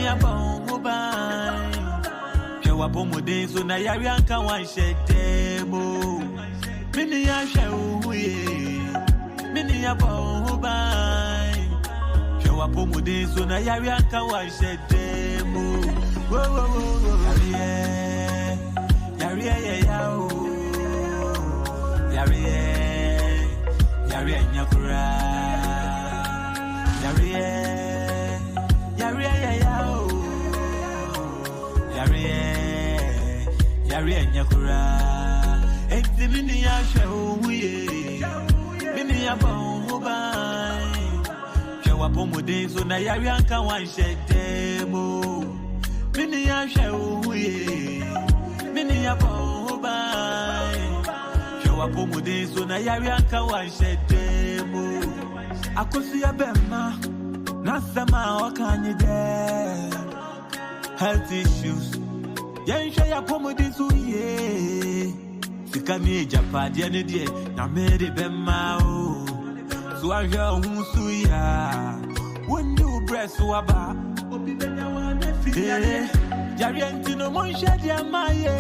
abon mobile. Shewa pomo de so na yari anka wan shedemo. Mini ya shewe. Mini abon mobile. Shewa pomo de so na yari anka wan shedemo. Whoa whoa whoa. Yari ya o. Yari nyakura. Yari nyakura. Enti mini ya shewe. Mini ya bombai. Shewa pomo de so na yari anka wan shedemo. Mini ya shewe. Mini ya bombai. Shewa pomo de so na yari anka wan shedemo. Akosi ya Bimah. Nasema wakanye de. Health issues. Yensha ya pomodi suye. Sikami Japan ya nedie. Na meri Bimah o. Suaja unsuya. When you breast waba. Obi benya wane fiya. Yarienti no monsha dia maye.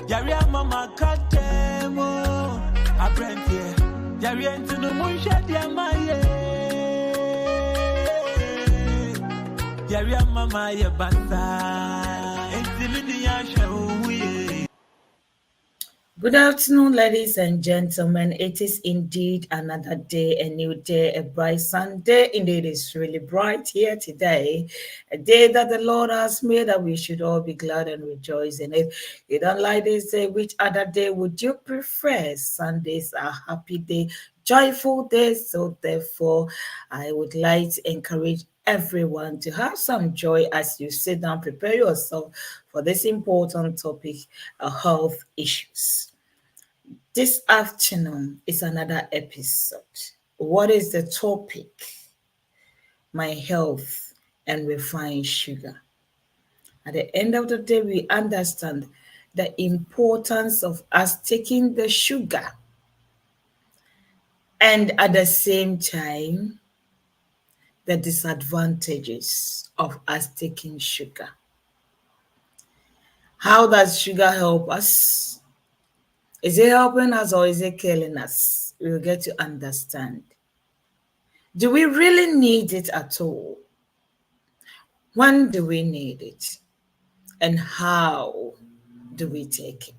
Yaria mama katemo. Apprentice. Yarienti no monsha dia maye. Yaria mama ye basa. Entimini ya shewe. Good afternoon, ladies and gentlemen. It is indeed another day, a new day, a bright Sunday. Indeed, it's really bright here today. A day that the Lord has made, that we should all be glad and rejoice in it. You don't like this day, which other day would you prefer? Sundays are happy day, joyful day. So therefore, I would like to encourage everyone to have some joy as you sit down, prepare yourself for this important topic, health issues. This afternoon is another episode. What is the topic? My health and refined sugar. At the end of the day, we understand the importance of us taking the sugar, and at the same time, the disadvantages of us taking sugar. How does sugar help us? Is it helping us or is it killing us? We will get to understand. Do we really need it at all? When do we need it? And how do we take it?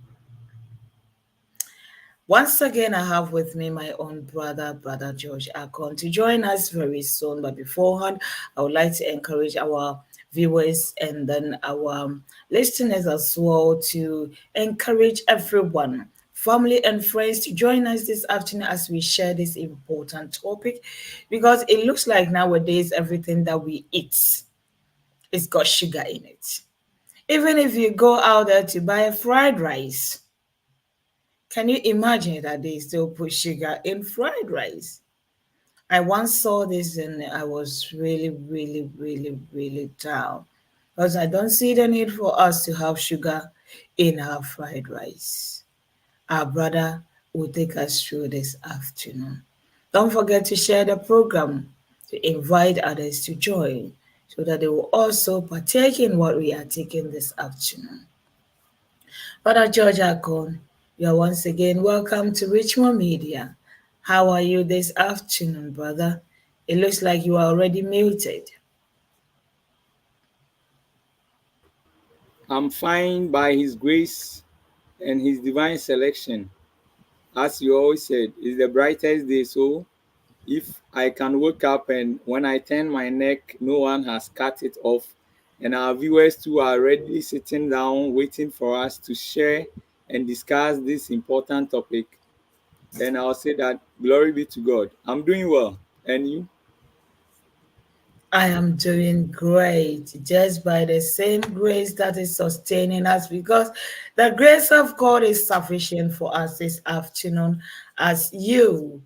Once again, I have with me my own brother George Ackon, to join us very soon. But beforehand, I would like to encourage our viewers and then our listeners as well to encourage everyone, family and friends, to join us this afternoon as we share this important topic, because it looks like nowadays everything that we eat is got sugar in it. Even if you go out there to buy a fried rice, can you imagine that they still put sugar in fried rice? I once saw this and I was really down, because I don't see the need for us to have sugar in our fried rice. Our brother will take us through this afternoon. Don't forget to share the program, to invite others to join, so that they will also partake in what we are taking this afternoon. Brother George Ackon, you are once again welcome to Richmond Media. How are you this afternoon, brother? It looks like you are already muted. I'm fine by His grace and His divine selection. As you always said, it's the brightest day. So if I can wake up and when I turn my neck, no one has cut it off, and our viewers too are already sitting down waiting for us to share and discuss this important topic, then I'll say that glory be to God. I'm doing well. And you? I am doing great, just by the same grace that is sustaining us, because the grace of God is sufficient for us this afternoon. As you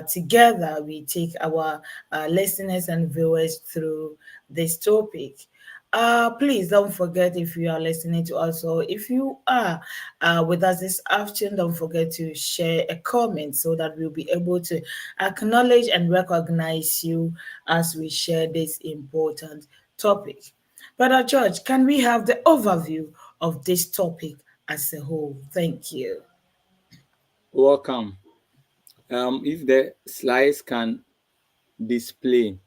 together, we take our listeners and viewers through this topic. Please don't forget, if you are listening to us, or if you are with us this afternoon, don't forget to share a comment so that we'll be able to acknowledge and recognize you as we share this important topic. Brother George, can we have the overview of this topic as a whole? Thank you. Welcome. If the slides can display,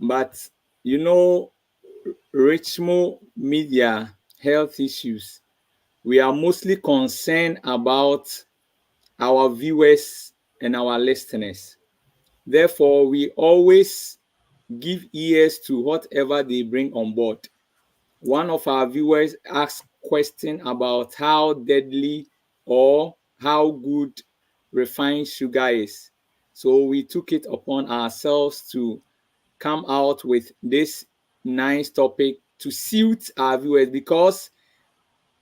but you know, Richmo media health issues, we are mostly concerned about our viewers and our listeners. Therefore, we always give ears to whatever they bring on board. One of our viewers asked question about how deadly or how good refined sugar is. So we took it upon ourselves to come out with this nice topic to suit our viewers, because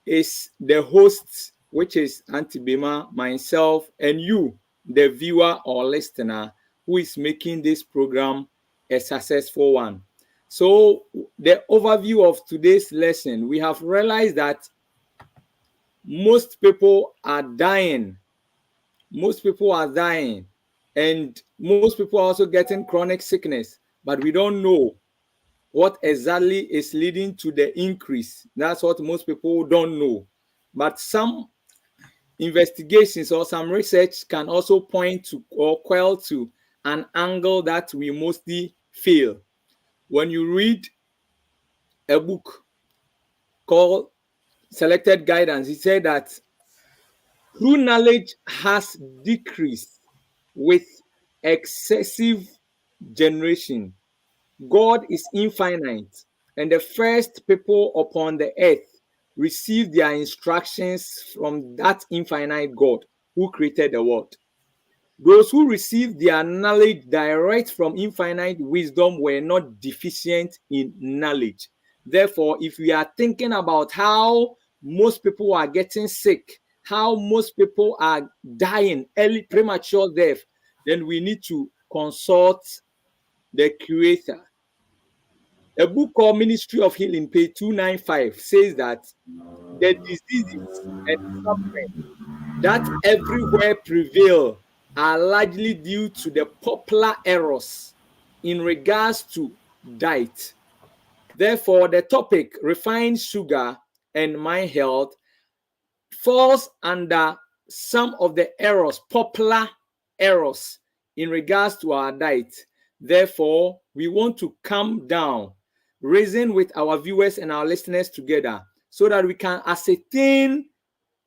it's the hosts, which is Auntie Bimah, myself, and you, the viewer or listener, who is making this program a successful one. So the overview of today's lesson, we have realized that most people are dying. Most people are dying. And most people are also getting chronic sickness, but we don't know what exactly is leading to the increase. That's what most people don't know. But some investigations or some research can also point to or quell to an angle that we mostly fail. When you read a book called Selected Guidance, it said that true knowledge has decreased with excessive generation. God is infinite, and the first people upon the earth received their instructions from that infinite God who created the world. Those who received their knowledge direct from infinite wisdom were not deficient in knowledge. Therefore, if we are thinking about how most people are getting sick, how most people are dying early, premature death, then we need to consult the Creator. A book called Ministry of Healing, page 295, says that the diseases and suffering that everywhere prevail are largely due to the popular errors in regards to diet. Therefore, the topic refined sugar and my health falls under some of the errors, popular errors in regards to our diet. Therefore, we want to come down, reason with our viewers and our listeners together, so that we can ascertain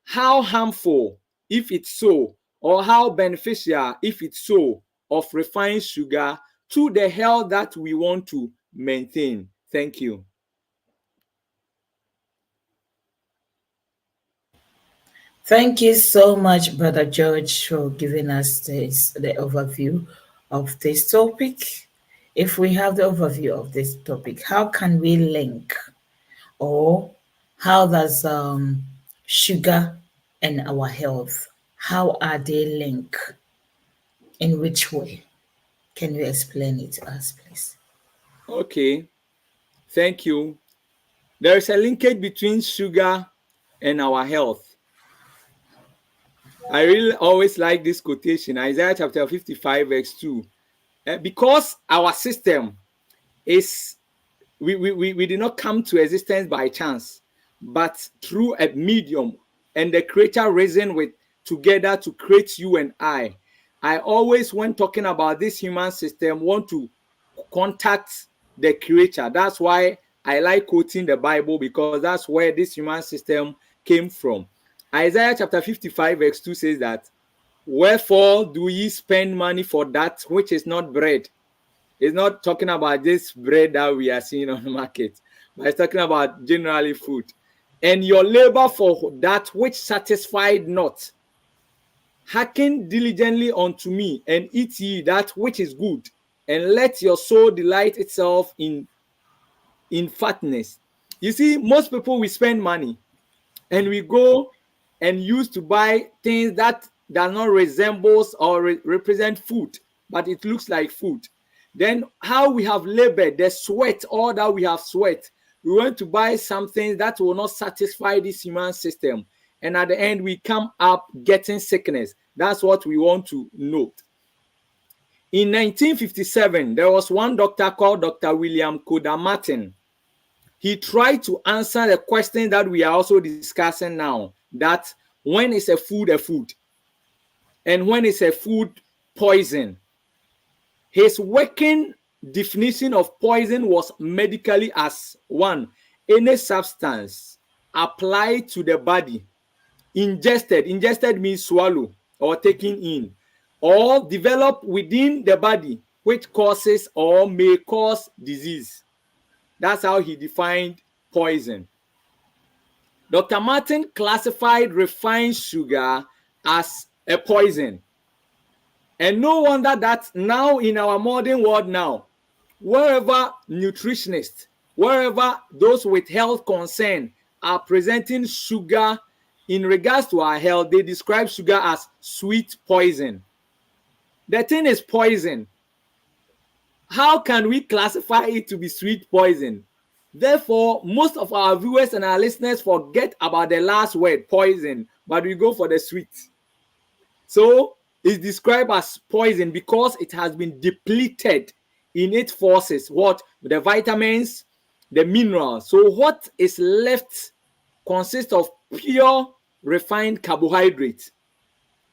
how harmful, if it's so, or how beneficial, if it's so, of refined sugar to the health that we want to maintain. Thank you. Thank you so much, Brother George, for giving us the overview of this topic. If we have the overview of this topic, how can we link, or how does sugar and our health, how are they linked? In which way? Can you explain it to us, please? Okay, thank you. There is a linkage between sugar and our health. I really always like this quotation, Isaiah chapter 55, verse 2. Because our system is, we did not come to existence by chance, but through a medium, and the creator reasoned with together to create you and I. I always, when talking about this human system, want to contact the creator. That's why I like quoting the Bible, because that's where this human system came from. Isaiah chapter 55, verse 2 says that, wherefore do ye spend money for that which is not bread? It's not talking about this bread that we are seeing on the market, but it's talking about generally food. And your labor for that which satisfied not. Hearken diligently unto me, and eat ye that which is good, and let your soul delight itself in fatness. You see, most people, we spend money and we go and use to buy things that does not resemble or represent food, but it looks like food. Then how we have labored, the sweat, all that we have sweat, we want to buy something that will not satisfy this human system. And at the end, we come up getting sickness. That's what we want to note. In 1957, there was one doctor called Dr. William Koda Martin. He tried to answer the question that we are also discussing now, that when is a food, and when is a food poison. His working definition of poison was medically as one, any substance applied to the body, ingested means swallow or taken in, or developed within the body, which causes or may cause disease. That's how he defined poison. Dr. Martin classified refined sugar as a poison. And no wonder that now in our modern world now, wherever nutritionists, wherever those with health concern are presenting sugar in regards to our health, they describe sugar as sweet poison. The thing is poison. How can we classify it to be sweet poison? Therefore, most of our viewers and our listeners forget about the last word, poison, but we go for the sweet. So it's described as poison because it has been depleted in its forces. What? The vitamins, the minerals. So what is left consists of pure refined carbohydrate,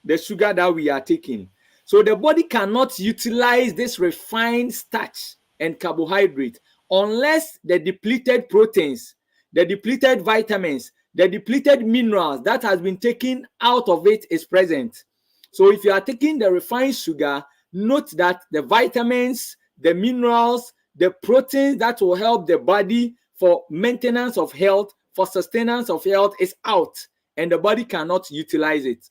the sugar that we are taking. So the body cannot utilize this refined starch and carbohydrate unless the depleted proteins, the depleted vitamins, the depleted minerals that has been taken out of it is present. So if you are taking the refined sugar, note that the vitamins, the minerals, the proteins that will help the body for maintenance of health, for sustenance of health is out, and the body cannot utilize it.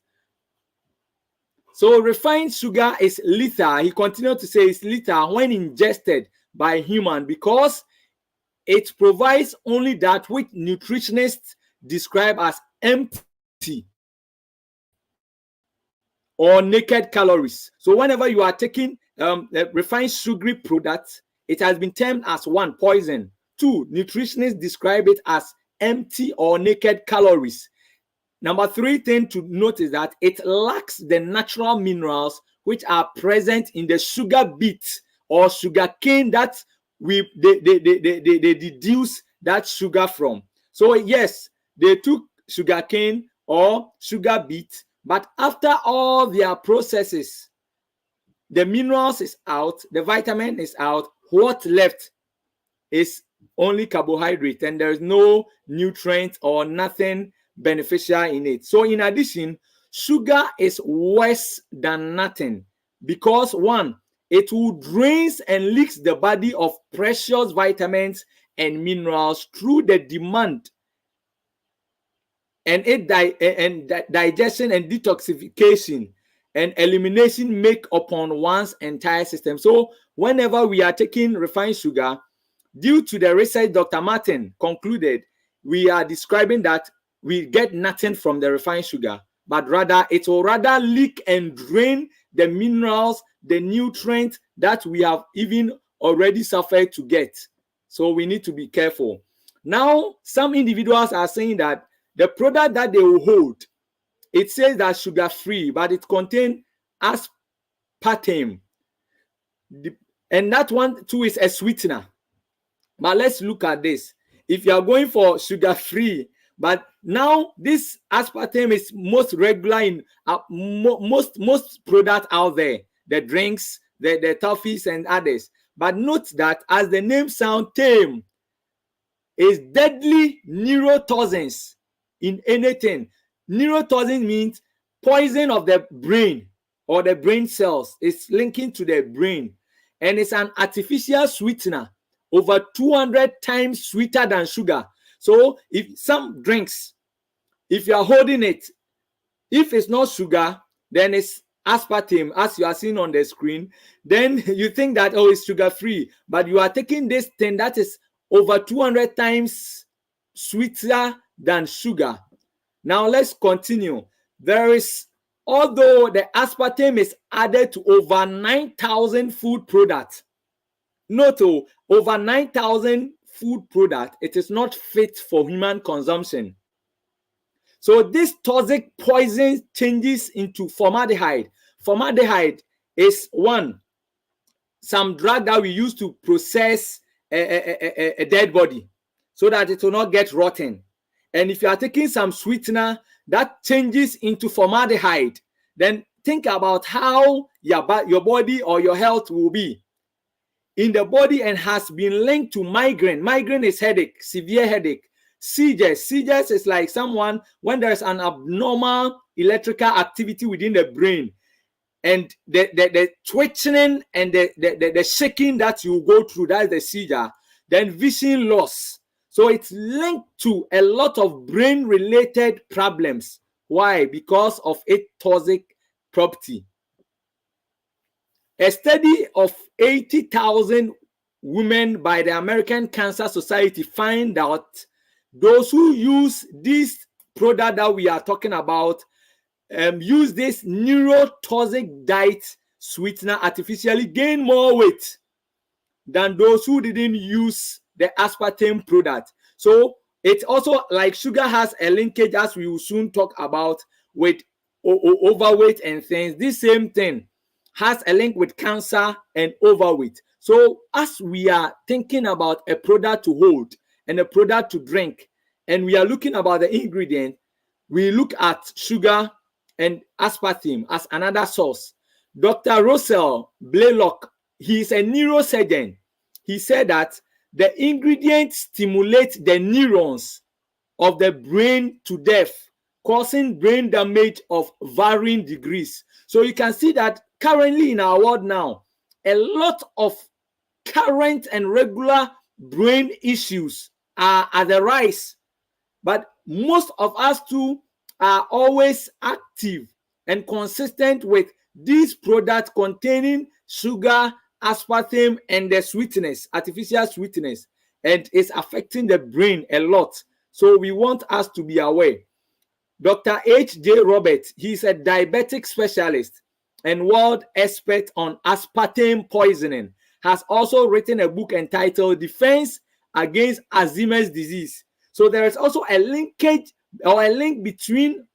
So refined sugar is lethal. He continued to say it's lethal when ingested by human because it provides only that which nutritionists describe as empty or naked calories. So whenever you are taking refined sugary products, it has been termed as one, poison. Two, nutritionists describe it as empty or naked calories. Number three thing to note is that it lacks the natural minerals which are present in the sugar beet or sugar cane that they deduce that sugar from. So yes, they took sugar cane or sugar beet, but after all their processes, the minerals is out, the vitamin is out, what left is only carbohydrate, and there is no nutrient or nothing beneficial in it. So in addition, sugar is worse than nothing because one, it will drains and leaks the body of precious vitamins and minerals through the demand and digestion and detoxification and elimination make upon one's entire system. So whenever we are taking refined sugar, due to the research Dr. Martin concluded, we are describing that we get nothing from the refined sugar, but rather it will rather leak and drain the minerals, the nutrients that we have even already suffered to get. So we need to be careful. Now, some individuals are saying that the product that they will hold, it says that sugar-free, but it contains aspartame. And that one too is a sweetener. But let's look at this. If you are going for sugar-free, but now this aspartame is most regular in most products out there, the drinks, the toffees and others. But note that as the name sounds, tame is deadly neurotoxins in anything. Neurotoxin means poison of the brain or the brain cells. It's linking to the brain, and it's an artificial sweetener, over 200 times sweeter than sugar. So if some drinks, if you are holding it, if it's not sugar, then it's aspartame, as you are seeing on the screen. Then you think that, oh, it's sugar free, but you are taking this thing that is over 200 times sweeter than sugar. Now let's continue. There is, although the aspartame is added to over 9,000 food products, note over 9,000 food product, it is not fit for human consumption. So this toxic poison changes into formaldehyde. Formaldehyde is some drug that we use to process a dead body so that it will not get rotten. And if you are taking some sweetener that changes into formaldehyde, then think about how your body or your health will be in the body, and has been linked to migraine. Migraine is headache, severe headache. Seizures. Seizures is like someone when there's an abnormal electrical activity within the brain, and the twitching and the shaking that you go through, that is the seizure. Then vision loss. So it's linked to a lot of brain-related problems. Why? Because of its toxic property. A study of 80,000 women by the American Cancer Society find out those who use this product that we are talking about use this neurotoxic diet sweetener artificially gain more weight than those who didn't use the aspartame product. So it's also like sugar has a linkage, as we will soon talk about, with overweight and things. This same thing has a link with cancer and overweight. So as we are thinking about a product to hold and a product to drink, and we are looking about the ingredient, we look at sugar and aspartame as another source. Dr. Russell Blaylock, he is a neurosurgeon. He said that the ingredient stimulates the neurons of the brain to death, causing brain damage of varying degrees. So you can see that currently in our world now, a lot of current and regular brain issues are at the rise. But most of us too are always active and consistent with these products containing sugar, aspartame, and the sweetness, artificial sweetness, and it's affecting the brain a lot. So we want us to be aware. Dr. H.J. Roberts, he's a diabetic specialist and world expert on aspartame poisoning, has also written a book entitled Defense Against Alzheimer's Disease. So there is also a linkage or a link between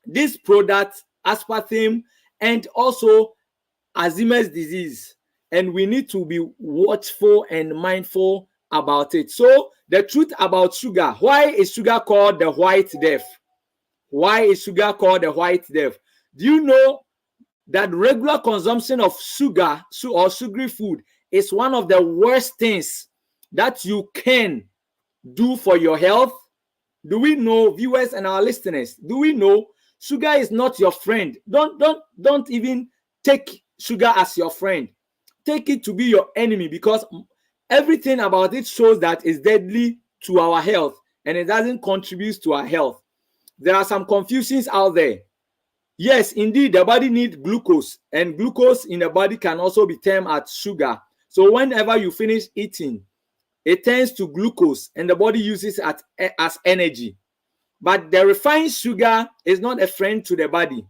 this product, aspartame, and also Alzheimer's disease. And we need to be watchful and mindful about it. So the truth about sugar. Why is sugar called the white death? Why is sugar called the white death? Do you know that regular consumption of sugar or sugary food is one of the worst things that you can do for your health? Do we know, viewers and our listeners, do we know sugar is not your friend? Don't even take sugar as your friend. Take it to be your enemy, because everything about it shows that it's deadly to our health and it doesn't contribute to our health. There are some confusions out there. Yes, indeed, the body needs glucose, and glucose in the body can also be termed as sugar. So whenever you finish eating, it turns to glucose and the body uses it as energy. But the refined sugar is not a friend to the body.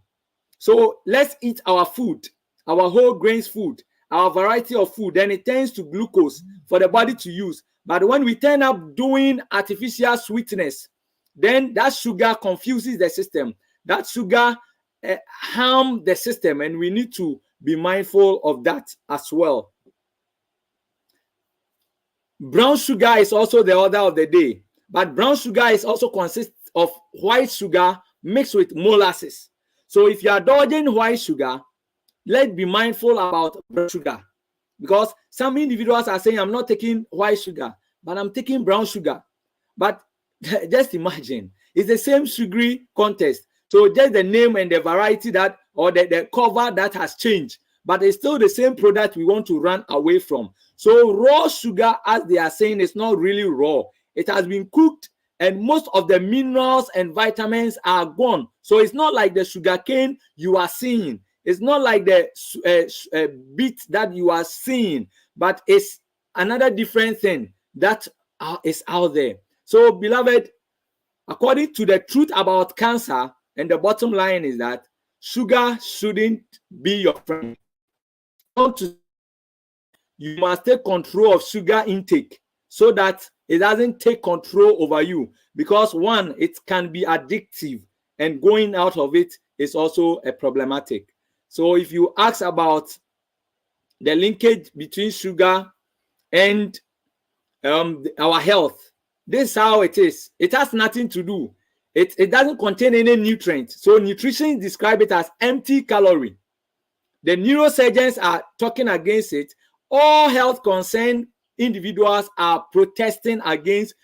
So let's eat our food, our whole grains food, our variety of food, then it turns to glucose for the body to use. But when we turn up doing artificial sweetness, then that sugar confuses the system. That sugar harms the system, and we need to be mindful of that as well. Brown sugar is also the order of the day, but brown sugar is also consists of white sugar mixed with molasses. So if you are dodging white sugar, let's be mindful about brown sugar, because some individuals are saying, I'm not taking white sugar, but I'm taking brown sugar. But just imagine, it's the same sugary contest. So just the name and the variety that, or the cover that has changed, but it's still the same product we want to run away from. So raw sugar, as they are saying, is not really raw. It has been cooked, and most of the minerals and vitamins are gone. So it's not like the sugar cane you are seeing. It's not like the beet that you are seeing, but it's another different thing that is out there. So, beloved, according to the truth about cancer, and the bottom line is that sugar shouldn't be your friend. You must take control of sugar intake. so that it doesn't take control over you. Because one, it can be addictive, and going out of it is also a problematic. So if you ask about the linkage between sugar and our health, this is how it is. It has nothing to do. It doesn't contain any nutrient. So nutrition describe it as empty calorie. The neurosurgeons are talking against it. All health concerned individuals are protesting against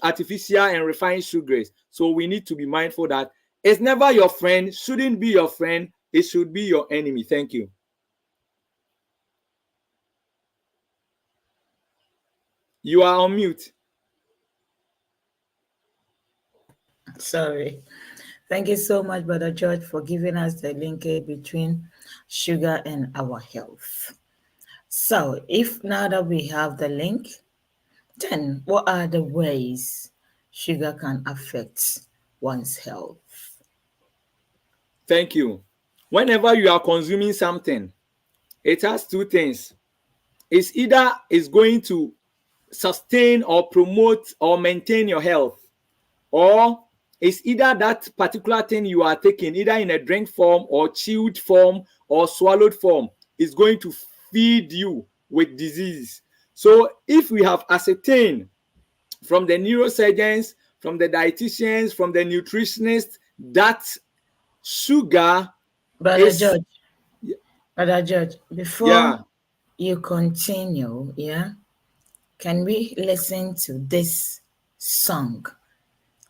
artificial and refined sugars. So we need to be mindful that it's never your friend, shouldn't be your friend, it should be your enemy. Thank you. You are on mute. Sorry. Thank you so much, Brother George, for giving us the linkage between sugar and our health. So, if now that we have the link, then what are the ways sugar can affect one's health? Thank you. Whenever you are consuming something, it has two things. It's either it's going to sustain or promote or maintain your health, or it's either that particular thing you are taking, either in a drink form or chewed form or swallowed form, is going to feed you with disease. So if we have ascertained from the neurosurgeons, from the dietitians, from the nutritionists, that sugar Brother is... George, Brother George, before you continue, can we listen to this song?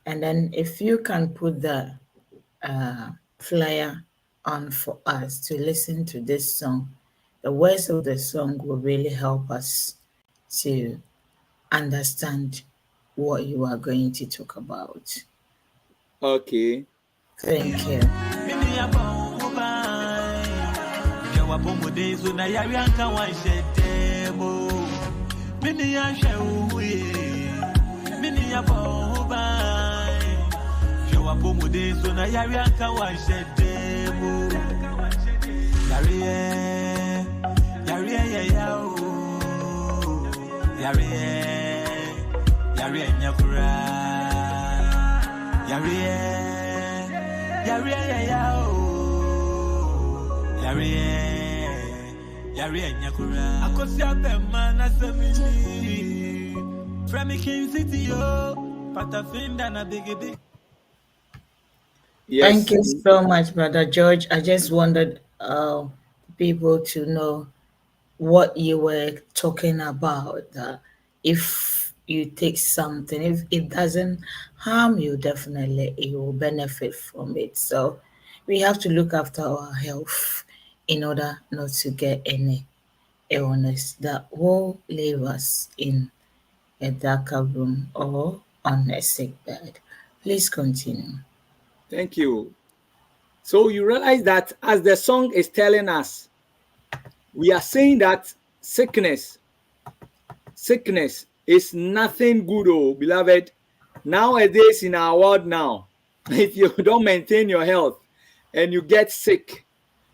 And then if you can put the flyer on for us to listen to this song, the words of the song will really help us to understand what you are going to talk about. Okay. Thank you. Yes. Thank you so much, Brother George. I just wanted people to know what you were talking about. If you take something, if it doesn't harm you, definitely you will benefit from it. So we have to look after our health in order not to get any illness that will leave us in a darker room or on a sick bed. Please continue. Thank you. So you realize that as the song is telling us, we are saying that sickness is nothing good, oh beloved. Nowadays in our world now, if you don't maintain your health and you get sick,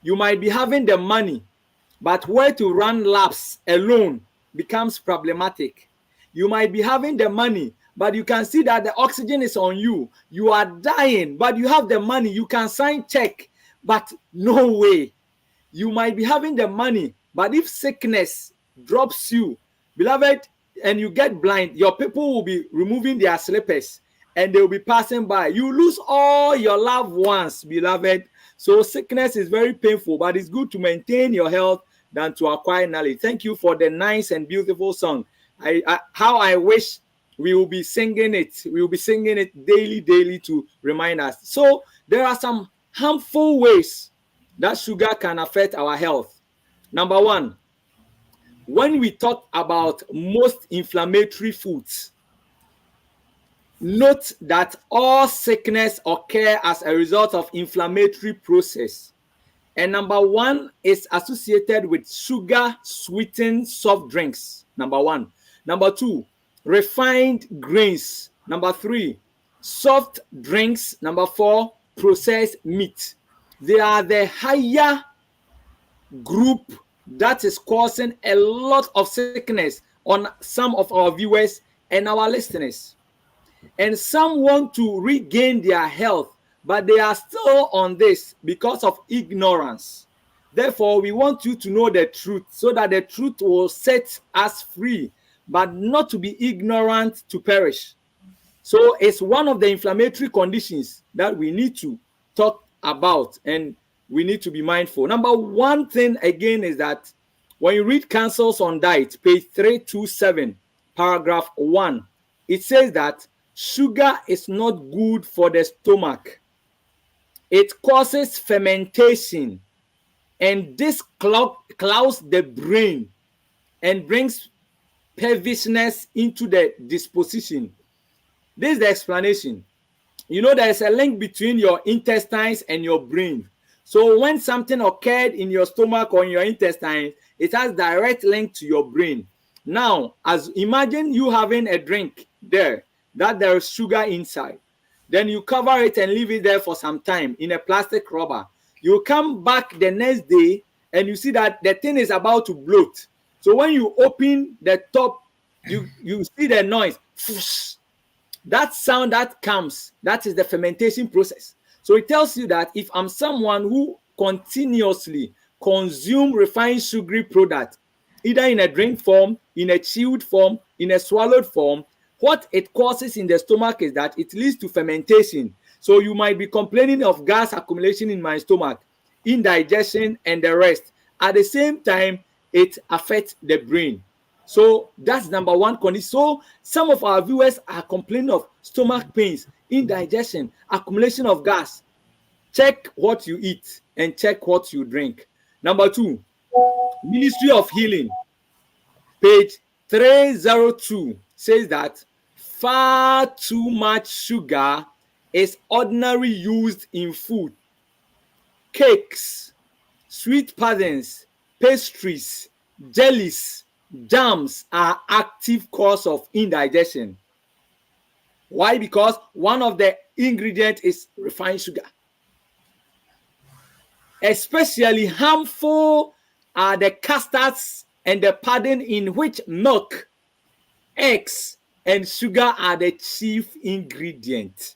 you might be having the money, but where to run laps alone becomes problematic. You might be having the money, but you can see that the oxygen is on you. You are dying, but you have the money. You can sign check, but no way. You might be having the money, but if sickness drops you, beloved, and you get blind, your people will be removing their slippers and they will be passing by. You lose all your loved ones, beloved. So sickness is very painful, but it's good to maintain your health than to acquire knowledge. Thank you for the nice and beautiful song. How I wish we will be singing it. We will be singing it daily to remind us. So there are some harmful ways that sugar can affect our health. Number one, when we talk about most inflammatory foods, note that all sickness occur as a result of inflammatory process. And number one is associated with sugar sweetened soft drinks. Number one. Number two, refined grains. Number three, soft drinks. Number four, processed meat. They are the higher group that is causing a lot of sickness on some of our viewers and our listeners. And some want to regain their health, but they are still on this because of ignorance. Therefore, we want you to know the truth so that the truth will set us free, but not to be ignorant to perish. So it's one of the inflammatory conditions that we need to talk about and we need to be mindful. Number one thing again is that when you read Counsels on Diet, page 327, paragraph 1, it says that sugar is not good for the stomach. It causes fermentation, and this clouds the brain and brings peevishness into the disposition. This is the explanation. You know, there's a link between your intestines and your brain. So when something occurred in your stomach or in your intestines, it has direct link to your brain. Now, as imagine you having a drink there that there is sugar inside. Then you cover it and leave it there for some time in a plastic rubber. You come back the next day and you see that the thing is about to bloat. So when you open the top, you see the noise. That sound that comes, that is the fermentation process. So it tells you that if I'm someone who continuously consume refined sugary product, either in a drink form, in a chewed form, in a swallowed form, what it causes in the stomach is that it leads to fermentation. So you might be complaining of gas accumulation in my stomach, indigestion, and the rest. At the same time, it affects the brain. So that's number one condition. So some of our viewers are complaining of stomach pains, indigestion, accumulation of gas. Check what you eat and check what you drink. Number two, Ministry of Healing, page 302, says that far too much sugar is ordinarily used in food. Cakes, sweet puddings, pastries, jellies, jams are active cause of indigestion. Why? Because one of the ingredients is refined sugar. Especially harmful are the custards and the pudding in which milk, eggs, and sugar are the chief ingredient.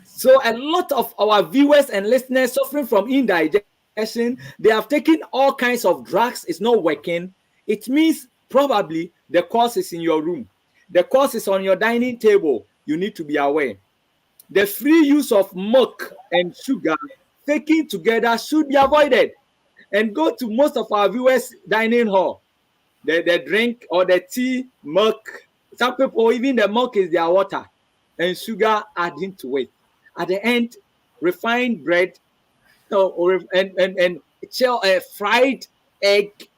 So a lot of our viewers and listeners suffering from indigestion, they have taken all kinds of drugs, it's not working. It means probably the cause is in your room. The cause is on your dining table. You need to be aware. The free use of milk and sugar taken together should be avoided. And go to most of our viewers' dining hall. The drink or the tea, milk. Some people, even the milk is their water. And sugar adding to it. At the end, refined bread and fried egg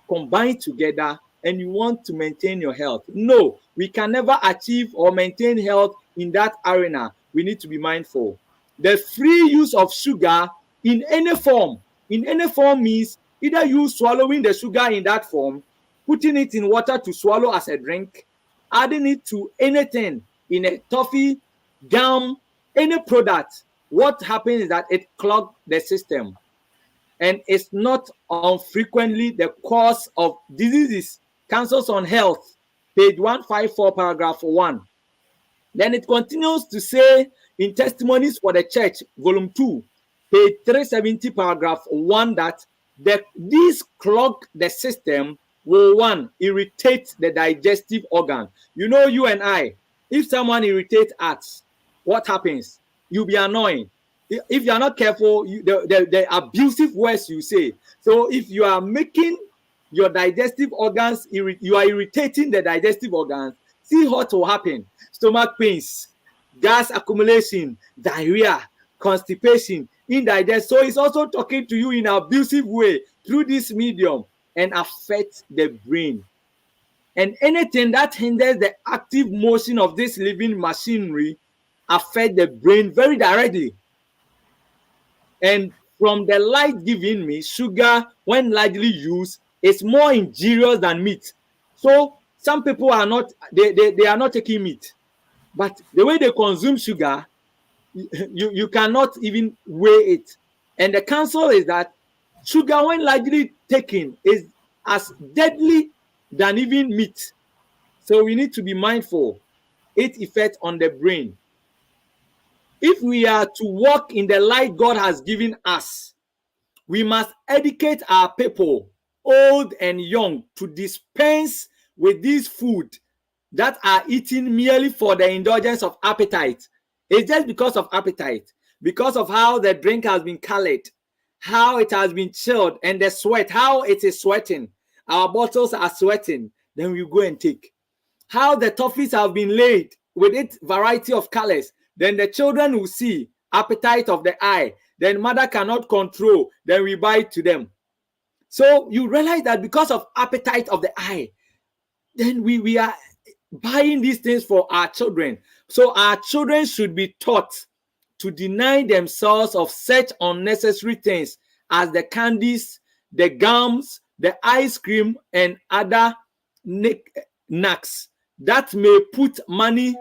combined together, and you want to maintain your health. No, we can never achieve or maintain health in that arena. We need to be mindful. The free use of sugar in any form means either you swallowing the sugar in that form, putting it in water to swallow as a drink, adding it to anything in a toffee, gum, any product. What happens is that it clogs the system, and it's not unfrequently the cause of diseases. Counsels on Health, page 154, paragraph 1. Then it continues to say in Testimonies for the Church, volume 2, page 370, paragraph 1, that these clog the system will, one, irritate the digestive organ. You know, you and I, if someone irritates us, what happens? You'll be annoying. If you are not careful, the abusive words you say. So if you are making your digestive organs, you are irritating the digestive organs, see what will happen. Stomach pains, gas accumulation, diarrhea, constipation, indigestion. So it's also talking to you in an abusive way through this medium and affects the brain. And anything that hinders the active motion of this living machinery affects the brain very directly. And from the light given me, sugar, when largely used, is more injurious than meat. So some people are not, they are not taking meat. But the way they consume sugar, you cannot even weigh it. And the counsel is that sugar, when largely taken, is as deadly than even meat. So we need to be mindful. Its effect on the brain. If we are to walk in the light God has given us, we must educate our people, old and young, to dispense with these food that are eaten merely for the indulgence of appetite. It's just because of appetite, because of how the drink has been colored, how it has been chilled, and the sweat, how it is sweating. Our bottles are sweating. Then we go and take. How the toffees have been laid with its variety of colors. Then the children will see appetite of the eye. Then mother cannot control. Then we buy it to them. So you realize that because of appetite of the eye, then we are buying these things for our children. So our children should be taught to deny themselves of such unnecessary things as the candies, the gums, the ice cream, and other snacks that may put money.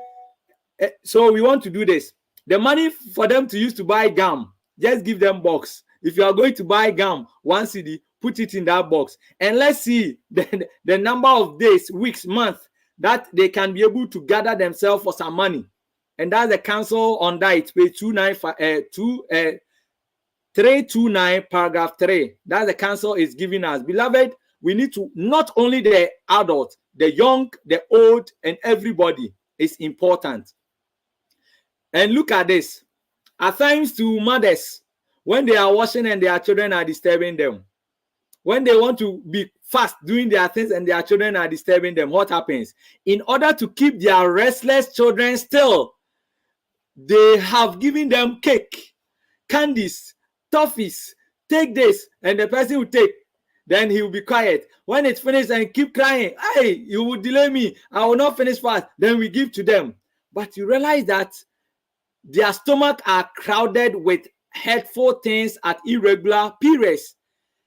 So we want to do this. The money for them to use to buy gum, just give them box. If you are going to buy gum, 1 cedi, put it in that box. And let's see the number of days, weeks, months that they can be able to gather themselves for some money. And that's the council on diet, page 329, paragraph 3. That's the council is giving us. Beloved, we need to, not only the adult, the young, the old, and everybody is important. And look at this. At times to mothers, when they are washing and their children are disturbing them, when they want to be fast doing their things and their children are disturbing them, what happens? In order to keep their restless children still, they have given them cake, candies, toffees. Take this, and the person will take. Then he will be quiet. When it's finished and keep crying, hey, you will delay me, I will not finish fast. Then we give to them. But you realize that their stomach are crowded with hurtful things at irregular periods.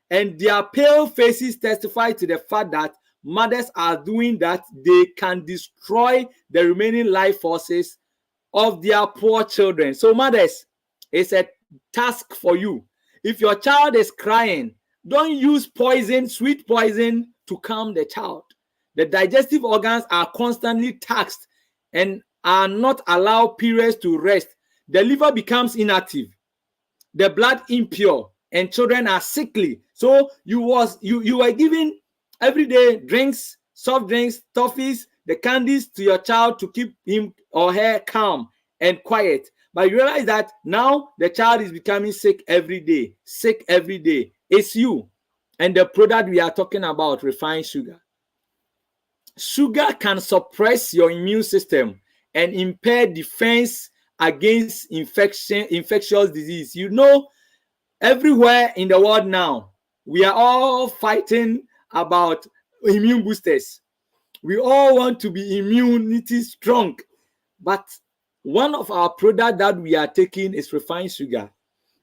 And their pale faces testify to the fact that mothers are doing that. They can destroy the remaining life forces of their poor children. So mothers, it's a task for you. If your child is crying, don't use poison, sweet poison, to calm the child. The digestive organs are constantly taxed and are not allowed periods to rest. The liver becomes inactive, the blood impure, and children are sickly. So you were giving everyday drinks, soft drinks, toffees, the candies to your child to keep him or her calm and quiet. But you realize that now the child is becoming sick every day, sick every day. It's you. And the product we are talking about, refined sugar. Sugar can suppress your immune system and impair defense against infectious disease. You know, everywhere in the world now, we are all fighting about immune boosters. We all want to be immunity strong. But one of our products that we are taking is refined sugar.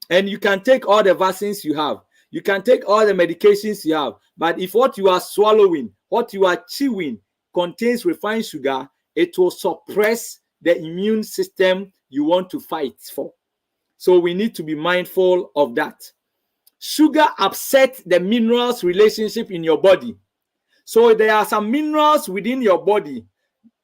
And you can take all the vaccines you have. You can take all the medications you have. But if what you are swallowing, what you are chewing contains refined sugar, it will suppress the immune system you want to fight for. So we need to be mindful of that. Sugar upsets the minerals relationship in your body. So there are some minerals within your body,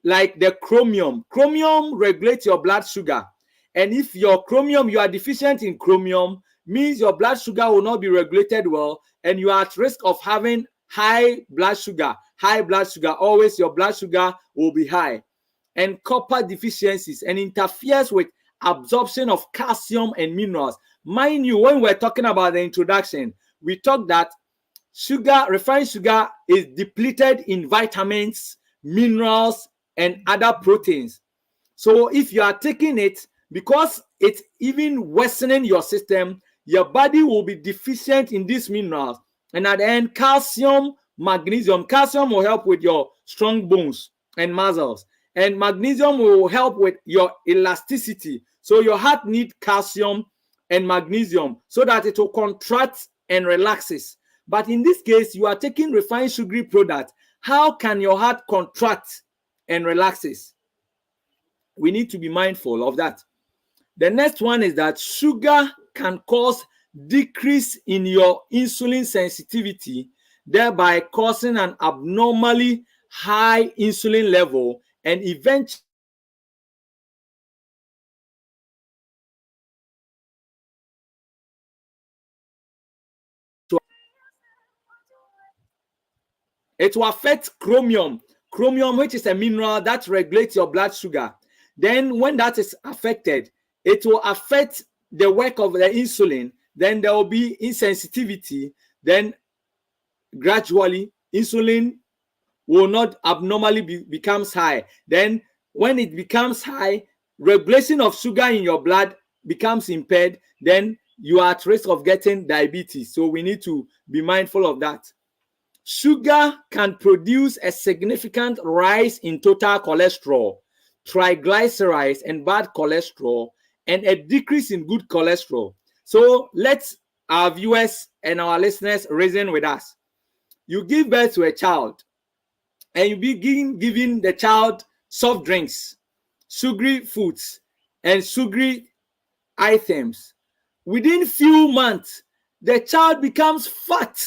like the chromium. Chromium regulates your blood sugar. And if your chromium, you are deficient in chromium, means your blood sugar will not be regulated well, and you are at risk of having high blood sugar. High blood sugar, always your blood sugar will be high. And copper deficiencies, and interferes with absorption of calcium and minerals. Mind you, when we're talking about the introduction, we talked that sugar, refined sugar, is depleted in vitamins, minerals, and other proteins. So if you are taking it, because it's even worsening your system, your body will be deficient in these minerals. And at the end, calcium, magnesium. Calcium will help with your strong bones and muscles. And magnesium will help with your elasticity. So your heart needs calcium and magnesium so that it will contract and relaxes. But in this case, you are taking refined sugary product. How can your heart contract and relaxes? We need to be mindful of that. The next one is that sugar can cause decrease in your insulin sensitivity, thereby causing an abnormally high insulin level, and eventually it will affect chromium, which is a mineral that regulates your blood sugar. Then when that is affected, it will affect the work of the insulin. Then there will be insensitivity. Then gradually insulin will not abnormally becomes high. Then when it becomes high, regulation of sugar in your blood becomes impaired. Then you are at risk of getting diabetes. So we need to be mindful of that. Sugar can produce a significant rise in total cholesterol, triglycerides, and bad cholesterol, and a decrease in good cholesterol. So let's our viewers and our listeners reason with us. You give birth to a child, and you begin giving the child soft drinks, sugary foods, and sugary items. Within few months, the child becomes fat,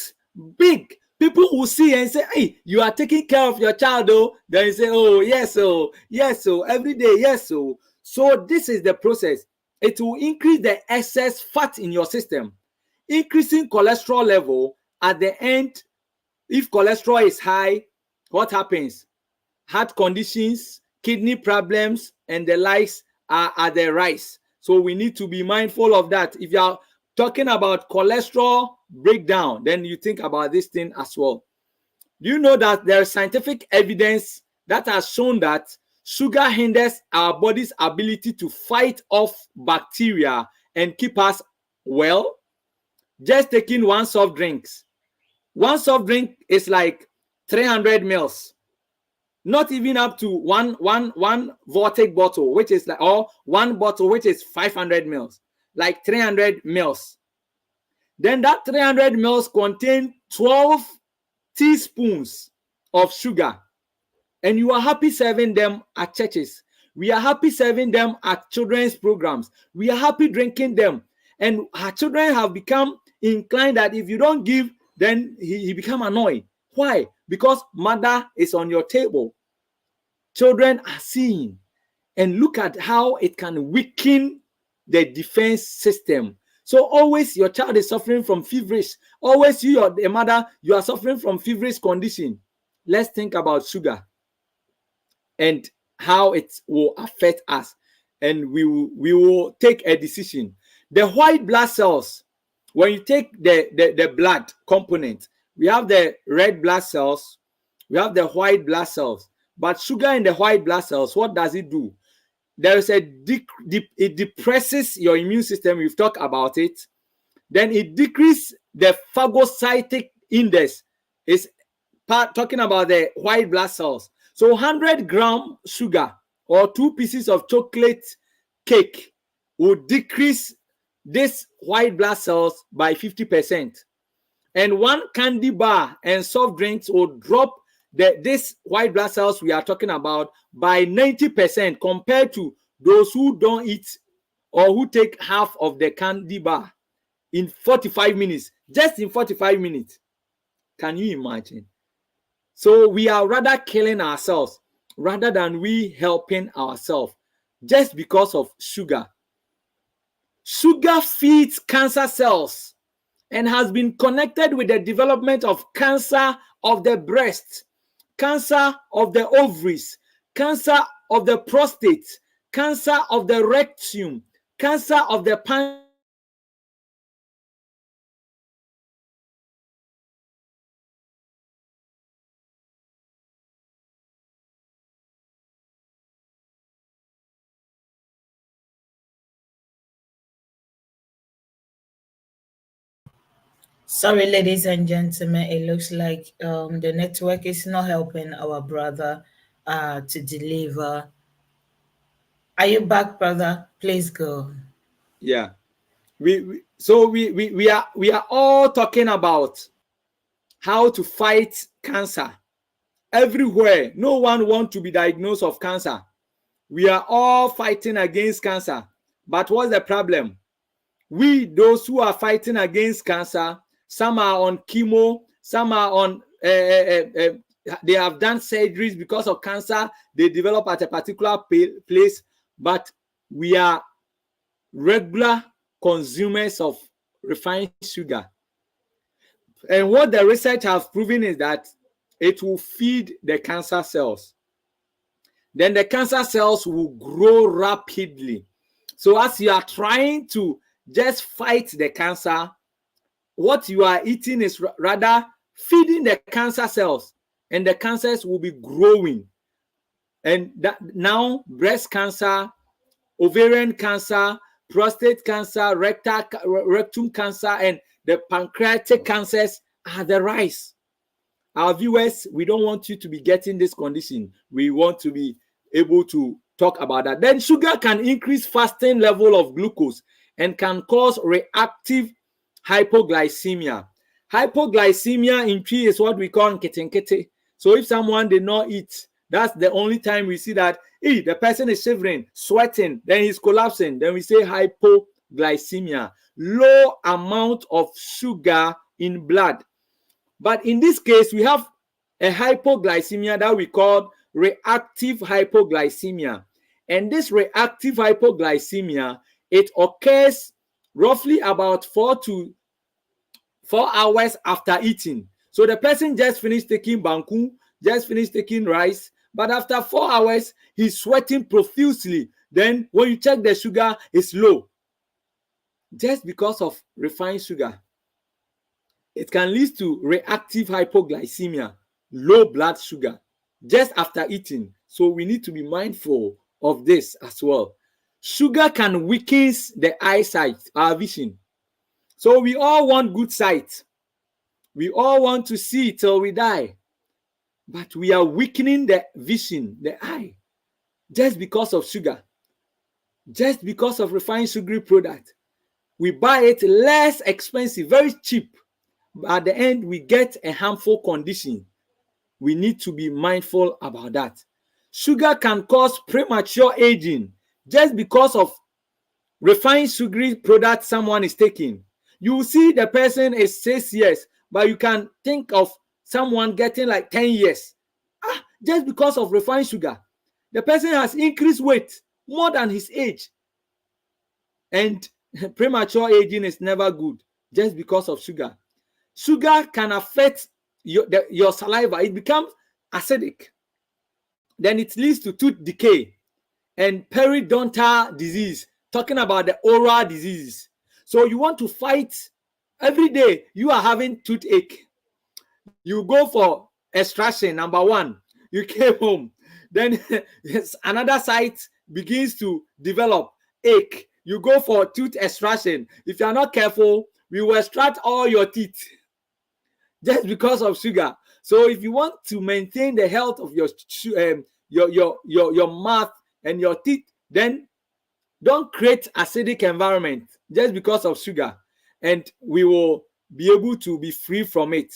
big. People will see and say, hey, you are taking care of your child, oh. Then you say, oh, yes, oh, yes, oh, every day, yes, oh. So this is the process. It will increase the excess fat in your system, increasing cholesterol level. At the end, if cholesterol is high, what happens? Heart conditions, kidney problems, and the likes are at the rise. So we need to be mindful of that. If you are talking about cholesterol breakdown, then you think about this thing as well. Do you know that there is scientific evidence that has shown that sugar hinders our body's ability to fight off bacteria and keep us well? Just taking one soft drink is like 300 mils. Not even up to one Vortex bottle, which is like, or one bottle which is 500 mils, like 300 mils. Then that 300 mils contain 12 teaspoons of sugar, and you are happy serving them at churches. We are happy serving them at children's programs. We are happy drinking them, and our children have become inclined that if you don't give, then he become annoyed. Why? Because mother is on your table. Children are seeing, and look at how it can weaken the defense system. So always your child is suffering from feverish. Always you, the mother, you are suffering from feverish condition. Let's think about sugar and how it will affect us, and we will take a decision. The white blood cells, when you take the blood component, we have the red blood cells, we have the white blood cells. But sugar in the white blood cells, what does it do? There is it depresses your immune system. We've talked about it. Then it decreases the phagocytic index. It's talking about the white blood cells. So 100 gram sugar or 2 pieces of chocolate cake will decrease this white blood cells by 50%. And one candy bar and soft drinks will drop this white blood cells we are talking about by 90% compared to those who don't eat or who take half of the candy bar in 45 minutes. Just in 45 minutes. Can you imagine? So we are rather killing ourselves rather than we helping ourselves just because of sugar. Sugar feeds cancer cells and has been connected with the development of cancer of the breast, cancer of the ovaries, cancer of the prostate, cancer of the rectum, cancer of the pancreas. Sorry, ladies and gentlemen, it looks like the network is not helping our brother to deliver. Are you back, brother? Please go. Yeah. We are all talking about how to fight cancer everywhere. No one wants to be diagnosed of cancer. We are all fighting against cancer. But what's the problem? We, those who are fighting against cancer, some are on chemo, some are on they have done surgeries because of cancer. They develop at a particular place, but we are regular consumers of refined sugar. And what the research has proven is that it will feed the cancer cells. Then the cancer cells will grow rapidly. So as you are trying to just fight the cancer, what you are eating is rather feeding the cancer cells, and the cancers will be growing. And that now breast cancer, ovarian cancer, prostate cancer, rectum cancer, and the pancreatic cancers are the rise. Our viewers, we don't want you to be getting this condition. We want to be able to talk about that. Then sugar can increase fasting level of glucose and can cause reactive hypoglycemia. Hypoglycemia in Twi is what we call nkete. So if someone did not eat, that's the only time we see that the person is shivering, sweating, then he's collapsing. Then we say hypoglycemia, low amount of sugar in blood. But in this case, we have a hypoglycemia that we call reactive hypoglycemia. And this reactive hypoglycemia, it occurs roughly about 4 hours after eating. So the person just finished taking banku, just finished taking rice, but after 4 hours, he's sweating profusely. Then when you check the sugar, it's low. Just because of refined sugar. It can lead to reactive hypoglycemia, low blood sugar, just after eating. So we need to be mindful of this as well. Sugar can weaken the eyesight, our vision. So we all want good sight. We all want to see till we die. But we are weakening the vision, the eye, just because of sugar, just because of refined sugary product. We buy it less expensive, very cheap. At the end, we get a harmful condition. We need to be mindful about that. Sugar can cause premature aging just because of refined sugary product someone is taking. You will see the person is 6 years, but you can think of someone getting like 10 years. Just because of refined sugar. The person has increased weight more than his age. And premature aging is never good just because of sugar. Sugar can affect your saliva. It becomes acidic. Then it leads to tooth decay and periodontal disease, talking about the oral diseases. So you want to fight every day. You are having toothache. You go for extraction, number 1. You came home. Then another site begins to develop ache. You go for tooth extraction. If you are not careful, we will extract all your teeth just because of sugar. So if you want to maintain the health of your mouth and your teeth, then don't create acidic environment just because of sugar, and we will be able to be free from it.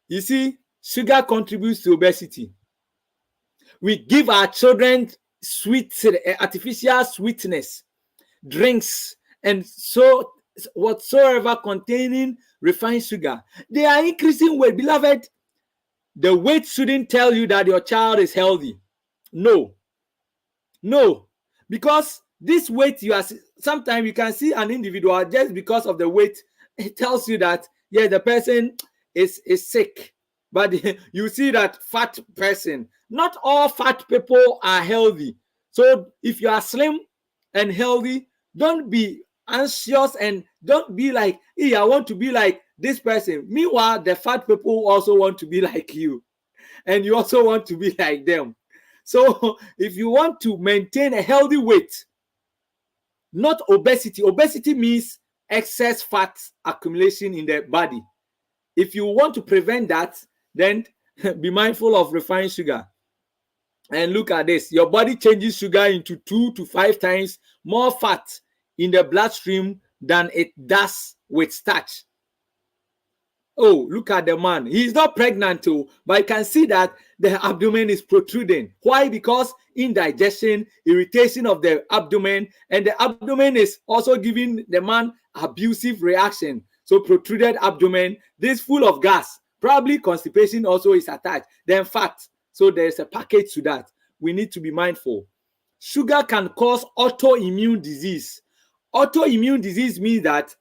You see, sugar contributes to obesity. We give our children artificial sweetness, drinks, and so whatsoever containing refined sugar. They are increasing weight. Beloved, the weight shouldn't tell you that your child is healthy. No, because this weight, sometimes you can see an individual just because of the weight. It tells you that yes, the person is sick. But you see that fat person. Not all fat people are healthy. So if you are slim and healthy, don't be anxious and don't be like, hey, I want to be like this person. Meanwhile, the fat people also want to be like you, and you also want to be like them. So if you want to maintain a healthy weight, not obesity. Obesity means excess fat accumulation in the body. If you want to prevent that, then be mindful of refined sugar. And look at this. Your body changes sugar into 2 to 5 times more fat in the bloodstream than it does with starch. Oh, look at the man. He's not pregnant too, but you can see that the abdomen is protruding. Why? Because indigestion, irritation of the abdomen, and the abdomen is also giving the man abusive reaction. So protruded abdomen, this full of gas, Probably constipation also is attached. Then fat. So there's a package to that. We need to be mindful. Sugar can cause autoimmune disease. Autoimmune disease means that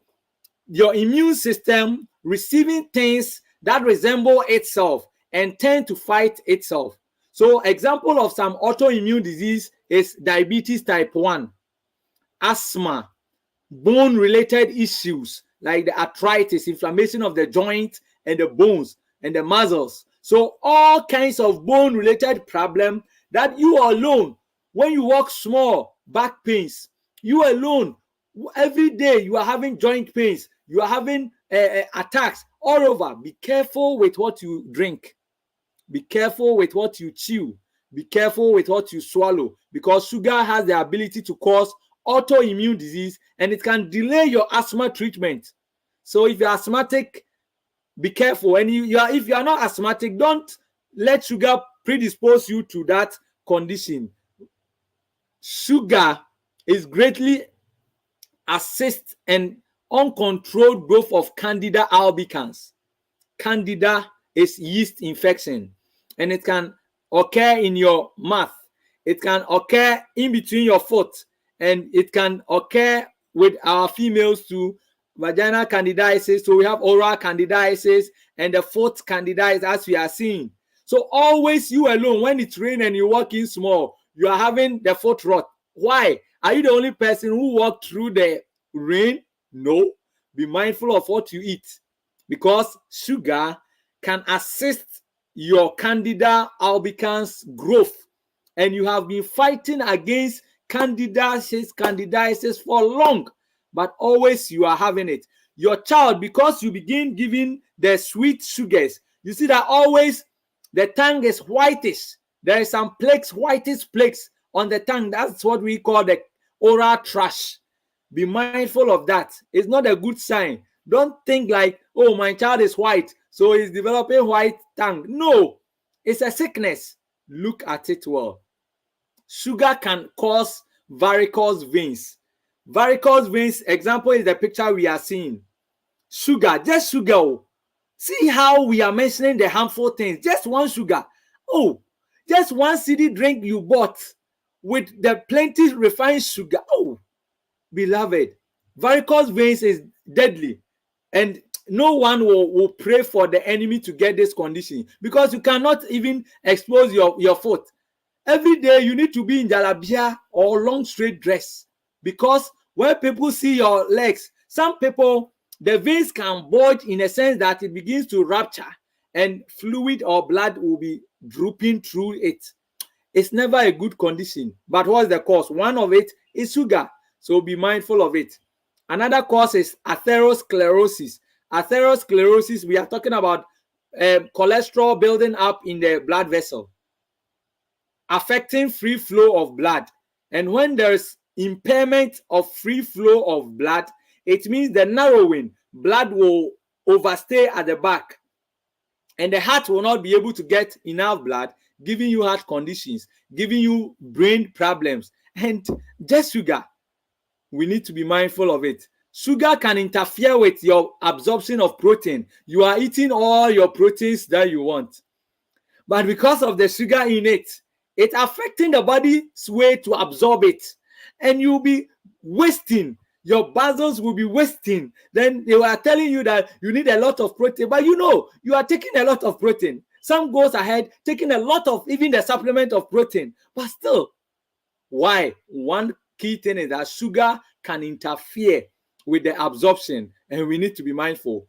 your immune system receiving things that resemble itself and tend to fight itself. So example of some autoimmune disease is diabetes type 1, asthma, bone-related issues like the arthritis, inflammation of the joint and the bones and the muscles. So all kinds of bone-related problem that you alone, when you walk small, back pains, you alone, every day you are having joint pains, you are having attacks all over. Be careful with what you drink. Be careful with what you chew. Be careful with what you swallow, because sugar has the ability to cause autoimmune disease and it can delay your asthma treatment. So if you're asthmatic, be careful. And if you are not asthmatic, don't let sugar predispose you to that condition. Sugar is greatly assist an uncontrolled growth of Candida albicans. Candida is yeast infection, and it can occur in your mouth. It can occur in between your foot, and it can occur with our females too. Vaginal candidiasis. So we have oral candidiasis and the foot candidiasis, as we are seeing. So always you alone, when it's rain and you walk in small, you are having the foot rot. Why? Are you the only person who walked through the rain? No. Be mindful of what you eat, because sugar can assist your Candida albicans growth, and you have been fighting against candidiasis for long, but always you are having it. Your child, because you begin giving the sweet sugars, you see that always the tongue is whitish. There is some plaques, whitish plaques on the tongue. That's what we call the oral thrush. Be mindful of that. It's not a good sign. Don't think like, oh, my child is white, so he's developing white tongue. No, it's a sickness. Look at it well. Sugar can cause varicose veins. Varicose veins, example is the picture we are seeing. Sugar, just sugar. See how we are mentioning the harmful things. Just one sugar. Oh, just one CD drink you bought with the plenty refined sugar. Oh, beloved, varicose veins is deadly, and no one will pray for the enemy to get this condition, because you cannot even expose your foot. Every day you need to be in jalabia or long straight dress, because when people see your legs, some people, the veins can bulge in a sense that it begins to rupture and fluid or blood will be drooping through it. It's never a good condition. But what's the cause? One of it is sugar. So be mindful of it. Another cause is atherosclerosis. Atherosclerosis, we are talking about cholesterol building up in the blood vessel, affecting free flow of blood. And when there's impairment of free flow of blood, it means the narrowing, blood will overstay at the back, and the heart will not be able to get enough blood, giving you heart conditions, giving you brain problems, and just sugar. We need to be mindful of it. Sugar can interfere with your absorption of protein. You are eating all your proteins that you want, but because of the sugar in it, it's affecting the body's way to absorb it, and you'll be wasting. Your basils will be wasting. Then they were telling you that you need a lot of protein, but you know you are taking a lot of protein. Some goes ahead taking a lot of even the supplement of protein, but still, why? One key thing is that sugar can interfere with the absorption, and we need to be mindful.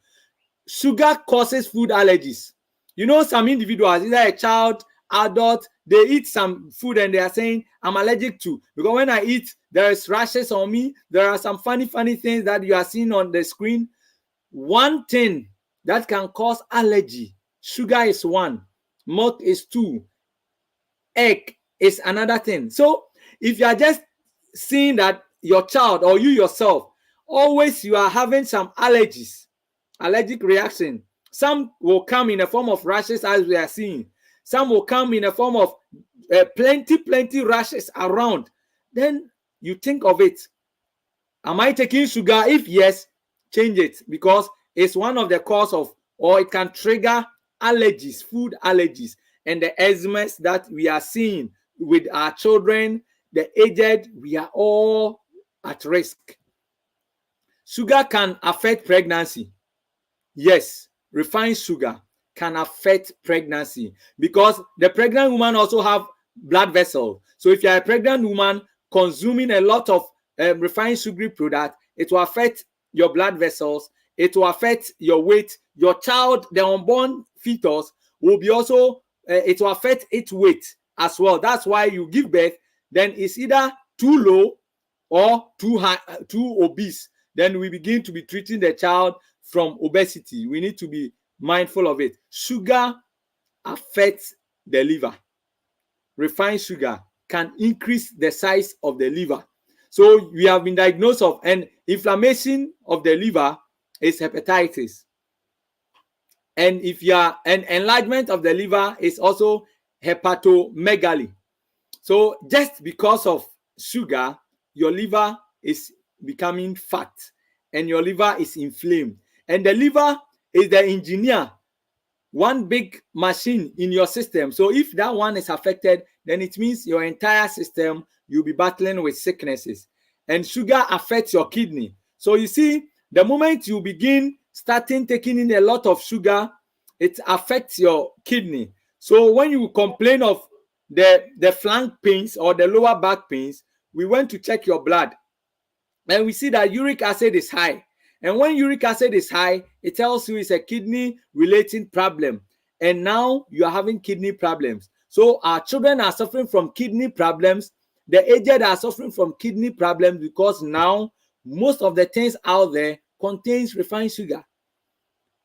Sugar causes food allergies. You know, some individuals, either a child, adult, they eat some food and they are saying, I'm allergic to, because when I eat, there is rashes on me. There are some funny things that you are seeing on the screen. One thing that can cause allergy, sugar is one, milk is two, egg is another thing. So if you are just seeing that your child or you yourself, always you are having some allergies, allergic reaction, some will come in the form of rashes, as we are seeing. Some will come in the form of plenty rashes around. Then you think of it. Am I taking sugar? If yes, change it, because it's one of the cause of, or it can trigger allergies, food allergies, and the eczema that we are seeing with our children, the aged, we are all at risk. Sugar can affect pregnancy. Yes, refined sugar can affect pregnancy because the pregnant woman also have blood vessels. So if you are a pregnant woman consuming a lot of refined sugary product, it will affect your blood vessels. It will affect your weight. Your child, the unborn fetus, will be also, it will affect its weight as well. That's why you give birth, then it's either too low or too high, too obese. Then we begin to be treating the child from obesity. We need to be mindful of it. Sugar affects the liver. Refined sugar can increase the size of the liver. So we have been diagnosed of an inflammation of the liver is hepatitis. And if you are an enlargement of the liver is also hepatomegaly. So just because of sugar, your liver is becoming fat and your liver is inflamed. And the liver is the engineer, one big machine in your system. So if that one is affected, then it means your entire system, you'll be battling with sicknesses. And sugar affects your kidney. So you see, the moment you begin starting taking in a lot of sugar, it affects your kidney. So when you complain of the flank pains or the lower back pains, we went to check your blood and we see that uric acid is high. And when uric acid is high, it tells you it's a kidney related problem. And now you are having kidney problems. So our children are suffering from kidney problems. The aged are suffering from kidney problems because now most of the things out there contains refined sugar.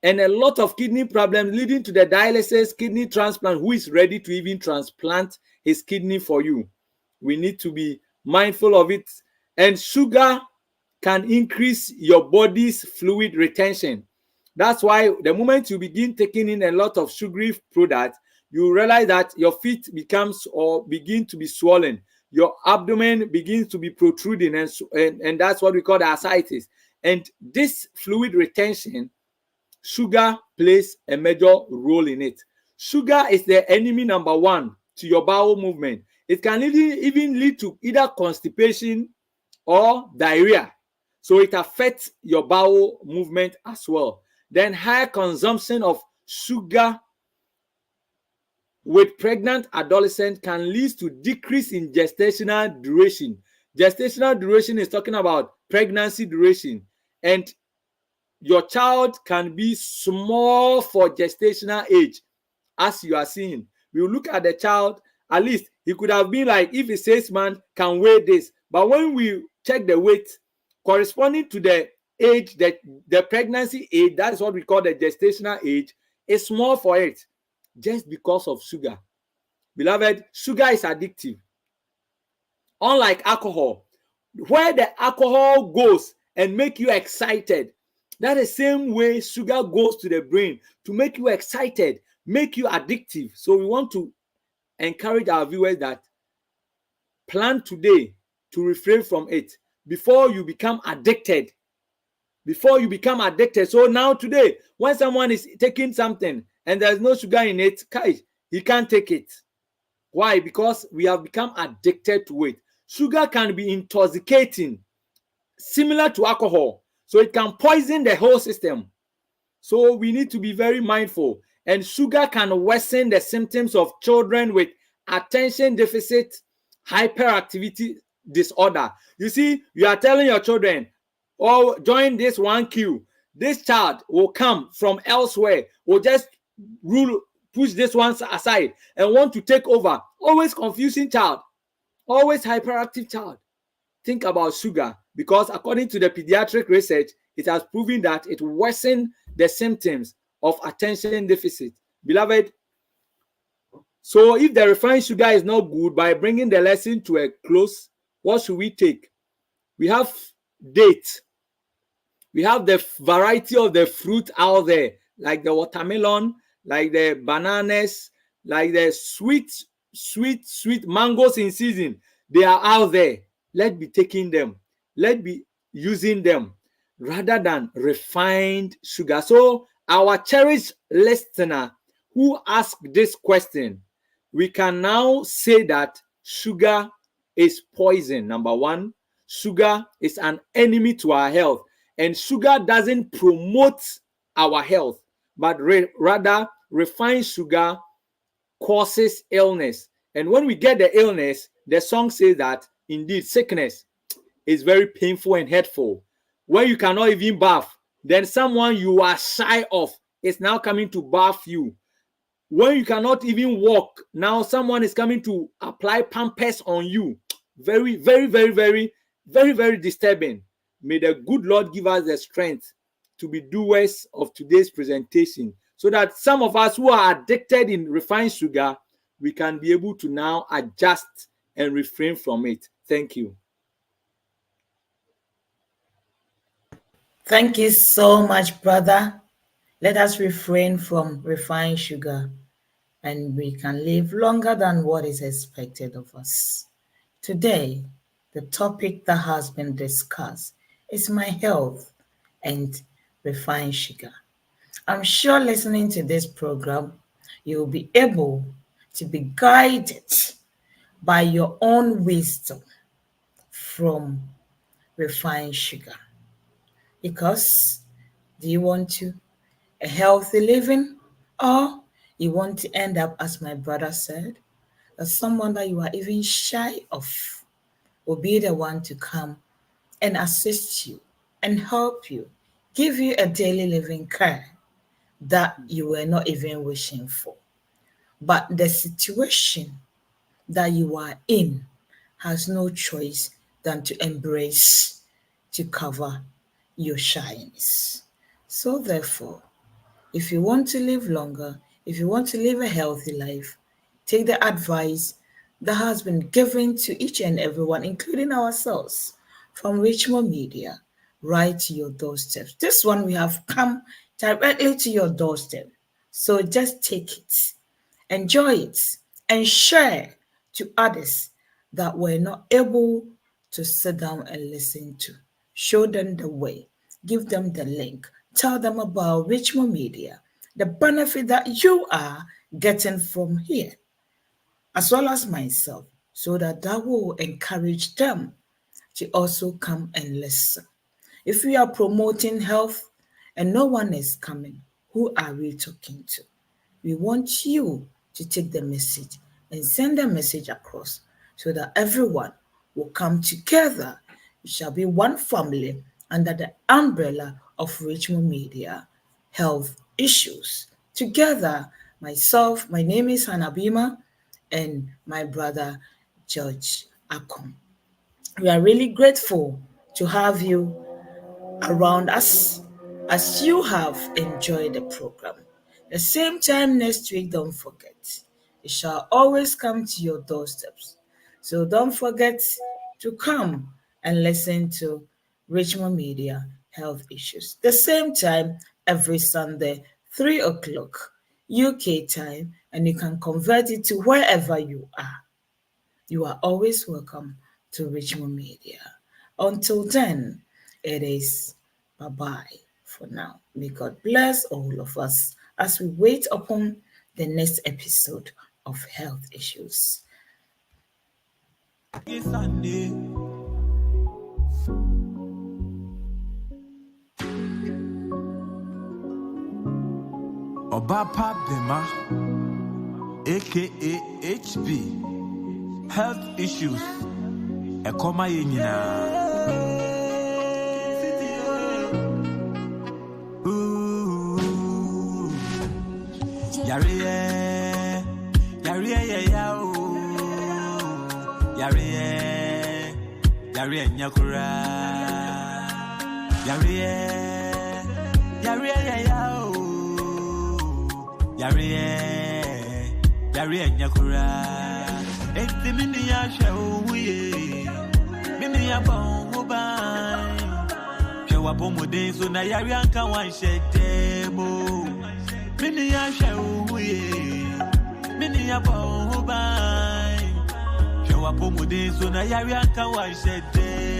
And a lot of kidney problems leading to the dialysis kidney transplant, who is ready to even transplant his kidney for you. We need to be mindful of it. And sugar can increase your body's fluid retention. That's why the moment you begin taking in a lot of sugary products, you realize that your feet becomes or begin to be swollen. Your abdomen begins to be protruding, and that's what we call the ascites. And this fluid retention, sugar plays a major role in it. Sugar is the enemy number one to your bowel movement. It can even lead to either constipation or diarrhea. So it affects your bowel movement as well. Then higher consumption of sugar with pregnant adolescents can lead to decrease in gestational duration. Gestational duration is talking about pregnancy duration. And your child can be small for gestational age, as you are seeing. We will look at the child, at least he could have been like, if it's 6 months, can weigh this. But when we check the weight corresponding to the age, the pregnancy age, that is what we call the gestational age, is small for it, just because of sugar. Beloved, sugar is addictive. Unlike alcohol, where the alcohol goes and make you excited, that is the same way sugar goes to the brain to make you excited, make you addictive. So we want to encourage our viewers that plan today to refrain from it before you become addicted. Before you become addicted. So now today, when someone is taking something and there's no sugar in it, he can't take it. Why? Because we have become addicted to it. Sugar can be intoxicating, similar to alcohol. So it can poison the whole system. So we need to be very mindful. And sugar can worsen the symptoms of children with attention deficit hyperactivity disorder. You see, you are telling your children, oh, join this one queue. This child will come from elsewhere, will just push this one aside and want to take over. Always confusing child, always hyperactive child. Think about sugar, because according to the pediatric research, it has proven that it worsens the symptoms of attention deficit. Beloved, so if the refined sugar is not good, by bringing the lesson to a close, what should we take? We have dates. We have the variety of the fruit out there, like the watermelon, like the bananas, like the sweet mangoes in season. They are out there. Let's be taking them. Let's be using them rather than refined sugar. So our cherished listener, who asked this question, we can now say that sugar is poison. Number one, sugar is an enemy to our health, and sugar doesn't promote our health, but rather refined sugar causes illness. And when we get the illness, the song says that indeed sickness is very painful and hurtful. When you cannot even bath, then someone you are shy of is now coming to bath you. When you cannot even walk, now someone is coming to apply pampers on you. Very, very, very, very, very, very disturbing. May the good Lord give us the strength to be doers of today's presentation, so that some of us who are addicted in refined sugar, we can be able to now adjust and refrain from it. Thank you. Thank you so much, brother. Let us refrain from refined sugar, and we can live longer than what is expected of us. Today, the topic that has been discussed is my health and refined sugar. I'm sure listening to this program, you'll be able to be guided by your own wisdom from refined sugar. Because do you want to a healthy living, or you want to end up, as my brother said, as someone that you are even shy of will be the one to come and assist you and help you, give you a daily living care that you were not even wishing for. But the situation that you are in has no choice than to embrace, to cover your shyness. So therefore, if you want to live longer, if you want to live a healthy life, take the advice that has been given to each and everyone, including ourselves, from Richmond Media, right to your doorstep. This one we have come directly to your doorstep. So just take it, enjoy it, and share to others that were not able to sit down and listen to. Show them the way, give them the link, tell them about Richmond Media, the benefit that you are getting from here, as well as myself, so that will encourage them to also come and listen. If we are promoting health and no one is coming, who are we talking to? We want you to take the message and send the message across so that everyone will come together. We shall be one family under the umbrella of Richmond Media Health Issues. Together, myself, my name is Hanna, Bimah, and my brother, George Ackon. We are really grateful to have you around us as you have enjoyed the program. The same time next week, don't forget, it shall always come to your doorsteps. So don't forget to come and listen to Richmond Media Health Issues. The same time every Sunday, 3 o'clock UK time, and you can convert it to wherever you are. You are always welcome to Richmond Media. Until then, it is bye-bye for now. May God bless all of us as we wait upon the next episode of Health Issues. Obapa Bimah, aka HB, Health Issues, Ekoma Yenina. Yariye nyakura Yariye nyakura Eti mini ya shawuye Mimi ya bongobai Shewa pomode so na yari anka wanshedemo Mini ya shawuye Mini ya bongobai Shewa pomode so na yari anka wanshedemo